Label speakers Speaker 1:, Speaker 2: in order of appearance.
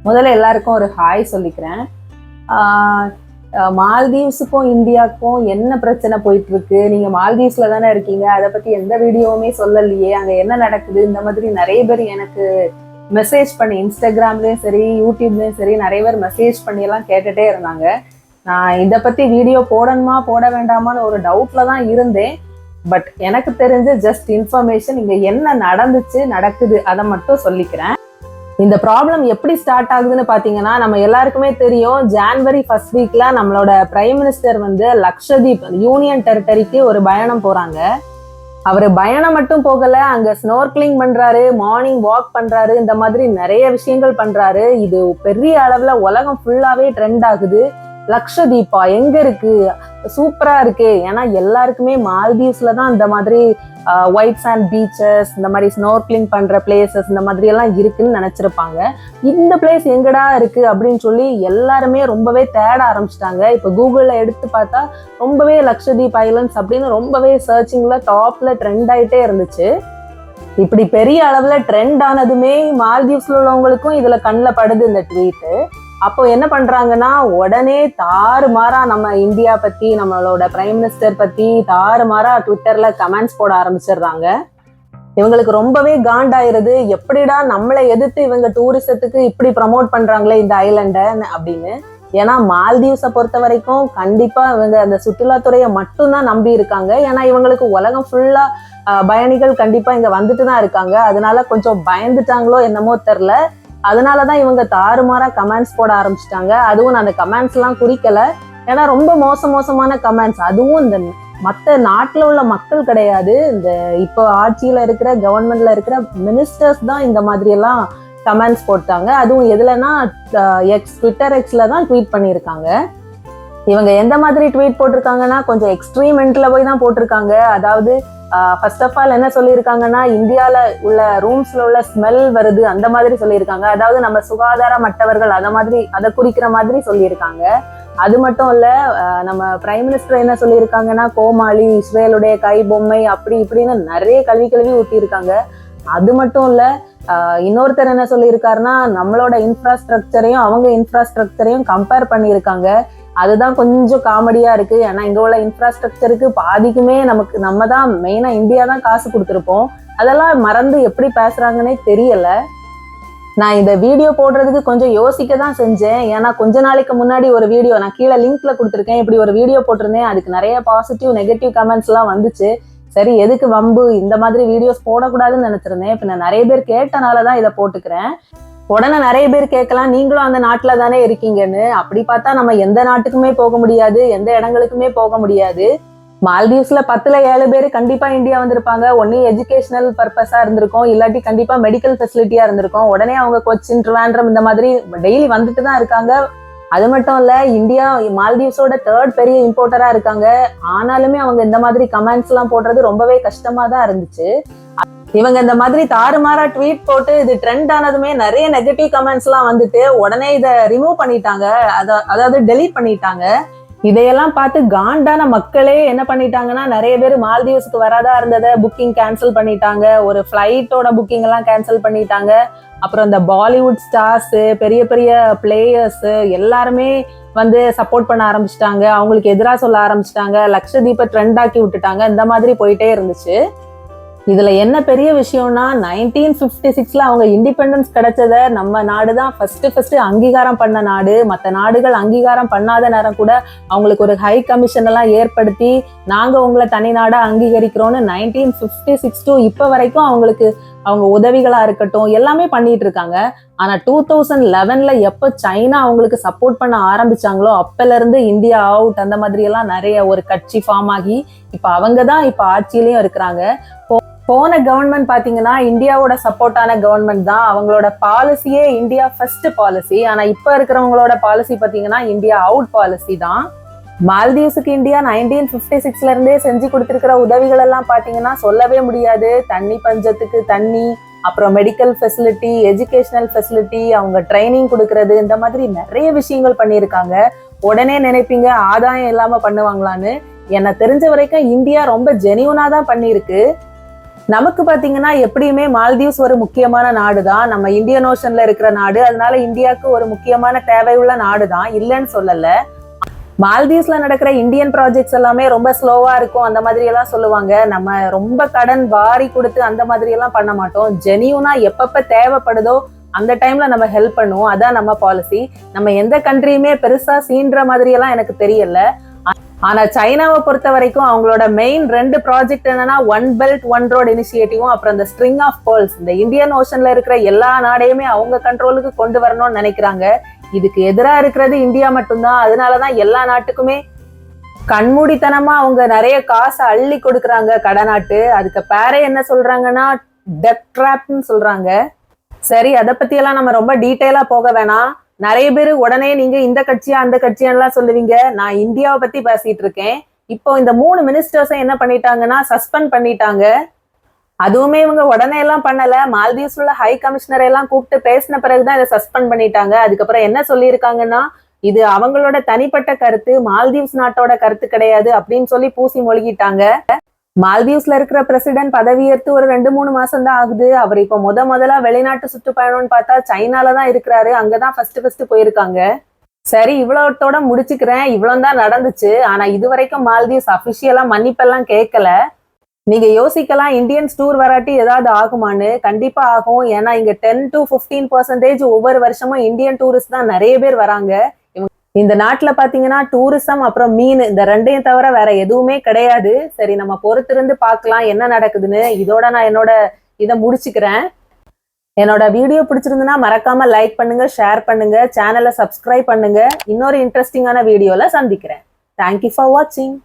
Speaker 1: முதல்ல எல்லாருக்கும் ஒரு ஹாய் சொல்லிக்கிறேன். மால்தீவ்ஸுக்கும் இந்தியாவுக்கும் என்ன பிரச்சனை போயிட்டு இருக்கு? நீங்க மால்தீவ்ஸ்ல தானே இருக்கீங்க, அதை பத்தி எந்த வீடியோவுமே சொல்லலையே, அங்க என்ன நடக்குது? இந்த மாதிரி நிறைய பேர் எனக்கு மெசேஜ் பண்ணி, இன்ஸ்டாகிராம்லயும் சரி யூடியூப்லயும் சரி நிறைய பேர் மெசேஜ் பண்ணி எல்லாம் கேட்டுட்டே இருந்தாங்க. நான் இதை பத்தி வீடியோ போடணுமா போட வேண்டாமான்னு ஒரு டவுட்ல தான் இருந்தேன். பட் எனக்கு தெரிஞ்ச ஜஸ்ட் இன்ஃபர்மேஷன், இங்க என்ன நடக்குது அதை மட்டும் சொல்லிக்கிறேன். இந்த ப்ராப்ளம் எப்படி ஸ்டார்ட் ஆகுதுன்னு பாத்தீங்கன்னா, நம்ம எல்லாருக்குமே தெரியும், ஜான்வரி ஃபர்ஸ்ட் வீக்ல நம்மளோட பிரைம் மினிஸ்டர் லக்ஷதீப் யூனியன் டெரிட்டரிக்கு ஒரு பயணம் போறாங்க. அவரு பயணம் மட்டும் போகல, அங்க ஸ்னோர்க்லிங் பண்றாரு, மார்னிங் வாக் பண்றாரு, இந்த மாதிரி நிறைய விஷயங்கள் பண்றாரு. இது பெரிய அளவுல உலகம் ஃபுல்லாவே ட்ரெண்ட் ஆகுது. லக்ஷதீப்பா எங்க இருக்கு, சூப்பரா இருக்கு. ஏன்னா எல்லாருக்குமே மால்தீவ்ஸ்ல தான் இந்த மாதிரி ஒயிட் சாண்ட் பீச்சஸ், இந்த மாதிரி ஸ்னோர்க்லிங் பண்ற பிளேசஸ் இந்த மாதிரி எல்லாம் இருக்குன்னு நினைச்சிருப்பாங்க. இந்த பிளேஸ் எங்கடா இருக்கு அப்படின்னு சொல்லி எல்லாருமே ரொம்பவே தேட ஆரம்பிச்சிட்டாங்க. இப்ப கூகுள்ல எடுத்து பார்த்தா ரொம்பவே லக்ஷதீப் ஐலண்ட்ஸ் அப்படின்னு ரொம்பவே சர்ச்சிங்ல டாப்ல ட்ரெண்ட் ஆயிட்டே இருந்துச்சு. இப்படி பெரிய அளவுல ட்ரெண்ட் ஆனதுமே மால்தீவ்ஸ்ல உள்ளவங்களுக்கும் இதுல கண்ணில் படுது இந்த ட்வீட்டு. அப்போ என்ன பண்றாங்கன்னா, உடனே தாறுமாறா நம்ம இந்தியா பத்தி, நம்மளோட பிரைம் மினிஸ்டர் பத்தி தாறுமாறா ட்விட்டர்ல கமெண்ட்ஸ் போட ஆரம்பிச்சிடுறாங்க. இவங்களுக்கு ரொம்பவே காண்டாயிருது, எப்படிடா நம்மளை எதிர்த்து இவங்க டூரிசத்துக்கு இப்படி ப்ரமோட் பண்றாங்களே இந்த ஐலண்ட அப்படின்னு. ஏன்னா மால்தீவ்ஸை பொறுத்த வரைக்கும் கண்டிப்பா இவங்க அந்த சுற்றுலாத்துறையை மட்டும்தான் நம்பி இருக்காங்க. ஏன்னா இவங்களுக்கு உலகம் ஃபுல்லா பயணிகள் கண்டிப்பா இங்க வந்துட்டு தான் இருக்காங்க. அதனால கொஞ்சம் பயந்துட்டாங்களோ என்னமோ தெரில, அதனாலதான் இவங்க தாறுமாறா கமெண்ட்ஸ் போட ஆரம்பிச்சிட்டாங்க. அதுவும் நான் அந்த கமெண்ட்ஸ் எல்லாம் குறிக்கல, ஏன்னா ரொம்ப மோசமான கமெண்ட்ஸ். அதுவும் இந்த மற்ற நாட்டுல உள்ள மக்கள் கிடையாது, இந்த இப்போ ஆட்சியில இருக்கிற கவர்மெண்ட்ல இருக்கிற மினிஸ்டர்ஸ் தான் இந்த மாதிரி எல்லாம் கமெண்ட்ஸ் போட்டாங்க. அதுவும் எதுலன்னா ட்விட்டர் எக்ஸ்ல தான் ட்வீட் பண்ணியிருக்காங்க. இவங்க எந்த மாதிரி ட்வீட் போட்டிருக்காங்கன்னா, கொஞ்சம் எக்ஸ்ட்ரீம் எண்ட்ல போய் தான் போட்டிருக்காங்க. அதாவது ஃபர்ஸ்ட் ஆஃப் ஆல் என்ன சொல்லியிருக்காங்கன்னா, இந்தியால உள்ள ரூம்ஸ்ல உள்ள ஸ்மெல் வருது அந்த மாதிரி சொல்லியிருக்காங்க. அதாவது நம்ம சுகாதாரமற்றவர்கள் அதை குறிக்கிற மாதிரி சொல்லியிருக்காங்க. அது மட்டும் இல்ல, நம்ம பிரைம் மினிஸ்டர் என்ன சொல்லியிருக்காங்கன்னா, கோமாளி, இஸ்ரேலுடைய கை பொம்மை, அப்படி இப்படின்னு நிறைய கழுவி ஊத்தி இருக்காங்க. அது மட்டும் இல்ல, இன்னொருத்தர் என்ன சொல்லியிருக்காருன்னா, நம்மளோட இன்ஃப்ராஸ்ட்ரக்சரையும் அவங்க இன்ஃப்ராஸ்ட்ரக்சரையும் கம்பேர் பண்ணியிருக்காங்க. அதுதான் கொஞ்சம் காமெடியா இருக்கு. ஏன்னா இங்க உள்ள இன்ஃப்ராஸ்ட்ரக்சருக்கு பாதிக்குமே நம்ம தான் மெயினா இந்தியா தான் காசு கொடுத்துருப்போம். அதெல்லாம் மறந்து எப்படி பேசுறாங்கன்னே தெரியல. நான் இந்த வீடியோ போடுறதுக்கு கொஞ்சம் யோசிக்க தான் செஞ்சேன். ஏன்னா கொஞ்ச நாளைக்கு முன்னாடி ஒரு வீடியோ நான் கீழே லிங்க்ல கொடுத்துருக்கேன், இப்படி ஒரு வீடியோ போட்டிருந்தேன். அதுக்கு நிறைய பாசிட்டிவ் நெகட்டிவ் கமெண்ட்ஸ் எல்லாம் வந்துச்சு. சரி, எதுக்கு வம்பு, இந்த மாதிரி வீடியோஸ் போடக்கூடாதுன்னு நினைச்சிருந்தேன். இப்ப நான் நிறைய பேர் கேட்டனாலதான் இதை போட்டுக்கிறேன். உடனே நிறைய பேர் கேட்கலாம், நீங்களும் அந்த நாட்டுல தானே இருக்கீங்கன்னு. அப்படி பார்த்தா நம்ம எந்த நாட்டுக்குமே போக முடியாது, எந்த இடங்களுக்குமே போக முடியாது. மால்தீவ்ஸ்ல 10ல் 7 பேர் கண்டிப்பா இந்தியா வந்திருப்பாங்க. ஒன்னு எஜுகேஷனல் பர்பஸா இருந்திருக்கும், இல்லாட்டி கண்டிப்பா மெடிக்கல் ஃபெசிலிட்டியா இருந்திருக்கும். உடனே அவங்க கொச்சின், ட்ரிவாண்ட்ரம் இந்த மாதிரி டெய்லி வந்துட்டு தான் இருக்காங்க. அது மட்டும் இல்ல, இந்தியா மால்தீவ்ஸோட 3rd பெரிய இம்போர்ட்டரா இருக்காங்க. ஆனாலுமே அவங்க இந்த மாதிரி கமெண்ட்ஸ் எல்லாம் போடுறது ரொம்பவே கஷ்டமா தான் இருந்துச்சு. இவங்க இந்த மாதிரி தாறுமாறா ட்வீட் போட்டு இது ட்ரெண்ட் ஆனதுமே நிறைய நெகட்டிவ் கமெண்ட்ஸ் எல்லாம் வந்துட்டு உடனே இதை ரிமூவ் பண்ணிட்டாங்க, அதாவது டெலீட் பண்ணிட்டாங்க. இதையெல்லாம் பார்த்து காண்டான மக்களே என்ன பண்ணிட்டாங்கன்னா, நிறைய பேர் மால்தீவ்ஸ்க்கு வராதா இருந்ததை புக்கிங் கேன்சல் பண்ணிட்டாங்க. ஒரு ஃபிளைட்டோட புக்கிங் எல்லாம் கேன்சல் பண்ணிட்டாங்க. அப்புறம் இந்த பாலிவுட் ஸ்டார்ஸ், பெரிய பெரிய பிளேயர்ஸ் எல்லாருமே சப்போர்ட் பண்ண ஆரம்பிச்சிட்டாங்க. அவங்களுக்கு எதிராக சொல்ல ஆரம்பிச்சிட்டாங்க. லக்ஷதீப்பை ட்ரெண்ட் ஆக்கி விட்டுட்டாங்க. இந்த மாதிரி போயிட்டே இருந்துச்சு. இதுல என்ன பெரிய விஷயம்னா, 1956ல அவங்க இண்டிபெண்டன்ஸ் கிடைச்சத நம்ம நாடுதான் ஃபர்ஸ்ட் அங்கீகாரம் பண்ண நாடு. மற்ற நாடுகள் அங்கீகாரம் பண்ணாத நேரம் கூட அவங்களுக்கு ஒரு ஹை கமிஷன் எல்லாம் ஏற்படுத்தி, நாங்க உங்களை தனி நாடா அங்கீகரிக்கிறோம்னு 1956 to இப்ப வரைக்கும் அவங்களுக்கு அவங்க உதவிகளா இருக்கட்டும் எல்லாமே பண்ணிட்டு இருக்காங்க. ஆனா 2011ல எப்ப சைனா அவங்களுக்கு சப்போர்ட் பண்ண ஆரம்பிச்சாங்களோ அப்பல இருந்து இந்தியா அவுட், அந்த மாதிரி எல்லாம் நிறைய ஒரு கட்சி ஃபார்ம் ஆகி இப்ப அவங்கதான் இப்ப ஆட்சியிலயும் இருக்கிறாங்க. போன கவர்மெண்ட் பாத்தீங்கன்னா இந்தியாவோட சப்போர்ட்டான கவர்மெண்ட் தான். அவங்களோட பாலிசியே இந்தியா ஃபர்ஸ்ட் பாலிசி. ஆனா இப்ப இருக்கிறவங்களோட பாலிசி பாத்தீங்கன்னா இந்தியா அவுட் பாலிசி தான். மால்தீவ்ஸுக்கு இந்தியா 1956ல இருந்தே செஞ்சு கொடுத்திருக்கிற உதவிகள் எல்லாம் பாத்தீங்கன்னா சொல்லவே முடியாது. தண்ணி பஞ்சத்துக்கு தண்ணி, அப்புறம் மெடிக்கல் ஃபெசிலிட்டி, எஜுகேஷனல் ஃபெசிலிட்டி, அவங்க ட்ரைனிங் கொடுக்கறது, இந்த மாதிரி நிறைய விஷயங்கள் பண்ணியிருக்காங்க. உடனே நினைப்பீங்க ஆதாயம் இல்லாம பண்ணுவாங்களான்னு. எனக்கு தெரிஞ்ச வரைக்கும் இந்தியா ரொம்ப ஜெனியூனா தான் பண்ணியிருக்கு. நமக்கு பாத்தீங்கன்னா எப்படியுமே மால்தீவ்ஸ் ஒரு முக்கியமான நாடு தான், நம்ம இந்தியன் ஓஷன்ல இருக்கிற நாடு, அதனால இந்தியாவுக்கு ஒரு முக்கியமான தேவையுள்ள நாடு தான், இல்லைன்னு சொல்லல. மால்தீவ்ஸ்ல நடக்கிற இந்தியன் ப்ராஜெக்ட்ஸ் எல்லாமே ரொம்ப ஸ்லோவா இருக்கும் அந்த மாதிரி எல்லாம் சொல்லுவாங்க. நம்ம ரொம்ப கடன் வாரி கொடுத்து அந்த மாதிரி எல்லாம் பண்ண மாட்டோம். ஜெனியூனா எப்பப்ப தேவைப்படுதோ அந்த டைம்ல நம்ம ஹெல்ப் பண்ணுவோம். அதான் நம்ம பாலிசி. நம்ம எந்த கண்ட்ரியுமே பெருசா சீன்ற மாதிரி எல்லாம் எனக்கு தெரியல. ஆனா சைனாவை பொறுத்த வரைக்கும் அவங்களோட மெயின் 2 ப்ராஜெக்ட் என்னன்னா ஒன் பெல்ட் ஒன் ரோட் இனிஷியேட்டிவும் அப்புறம் இந்த ஸ்ட்ரிங் ஆஃப் பேர்ல்ஸ், இந்த இந்தியன் ஓஷன்ல இருக்கிற எல்லா நாடையுமே அவங்க கண்ட்ரோலுக்கு கொண்டு வரணும்னு நினைக்கிறாங்க. இதுக்கு எதிராக இருக்கிறது இந்தியா மட்டும்தான். அதனாலதான் எல்லா நாட்டுக்குமே கண்மூடித்தனமா அவங்க நிறைய காசை அள்ளி கொடுக்குறாங்க கடனாட்டு. அதுக்கு பேரே என்ன சொல்றாங்கன்னா டெட் ட்ராப்னு சொல்றாங்க. சரி, அதை பத்தி எல்லாம் நம்ம ரொம்ப டீட்டெயிலா போக வேணாம். நிறைய பேர் உடனே நீங்க இந்த கட்சியா அந்த கட்சியான்லாம் சொல்லுவீங்க. நான் இந்தியாவை பத்தி பேசிட்டு இருக்கேன். இப்போ இந்த 3 மினிஸ்டர்ஸை என்ன பண்ணிட்டாங்கன்னா சஸ்பெண்ட் பண்ணிட்டாங்க. அதுவுமே இவங்க உடனே எல்லாம் பண்ணல. மால்தீவ்ஸ் உள்ள ஹை கமிஷனர் எல்லாம் கூப்பிட்டு பேசின பிறகுதான் இதை சஸ்பெண்ட் பண்ணிட்டாங்க. அதுக்கப்புறம் என்ன சொல்லியிருக்காங்கன்னா இது அவங்களோட தனிப்பட்ட கருத்து, மால்தீவ்ஸ் நாட்டோட கருத்து கிடையாது அப்படின்னு சொல்லி பூசி மொழிகிட்டாங்க. மால்தீவ்ஸ்ல இருக்கிற பிரசிடென்ட் பதவியேற்று ஒரு 2-3 மாசம் தான் ஆகுது. அவர் இப்ப முதலா வெளிநாட்டு சுற்றுப்பயணம்னு பார்த்தா சைனாலதான் இருக்கிறாரு. அங்கதான் ஃபர்ஸ்ட் போயிருக்காங்க. சரி, இவ்வளோத்தோட முடிச்சுக்கிறேன். இவ்வளவுதான் நடந்துச்சு. ஆனா இது வரைக்கும் மால்தீவ்ஸ் அபிஷியலா மன்னிப்பெல்லாம் கேட்கல. நீங்க யோசிக்கலாம் இந்தியன்ஸ் டூர் வராட்டி ஏதாவது ஆகுமான்னு. கண்டிப்பா ஆகும். ஏன்னா இங்க 10 to 15% ஒவ்வொரு வருஷமும் இந்தியன் டூரிஸ்ட் தான் நிறைய பேர் வராங்க. இந்த நாட்டுல பாத்தீங்கன்னா டூரிசம் அப்புறம் மீன் இந்த 2ஐயும் தவிர வேற எதுவுமே கிடையாது. சரி, நம்ம பொறுத்திருந்து பார்க்கலாம் என்ன நடக்குதுன்னு. இதோட நான் என்னோட இதை முடிச்சுக்கிறேன். என்னோட வீடியோ பிடிச்சிருந்துன்னா மறக்காம லைக் பண்ணுங்க, ஷேர் பண்ணுங்க, சேனலை சப்ஸ்கிரைப் பண்ணுங்க. இன்னொரு இன்ட்ரெஸ்டிங்கான வீடியோல சந்திக்கிறேன். தேங்க்யூ ஃபார் வாட்சிங்.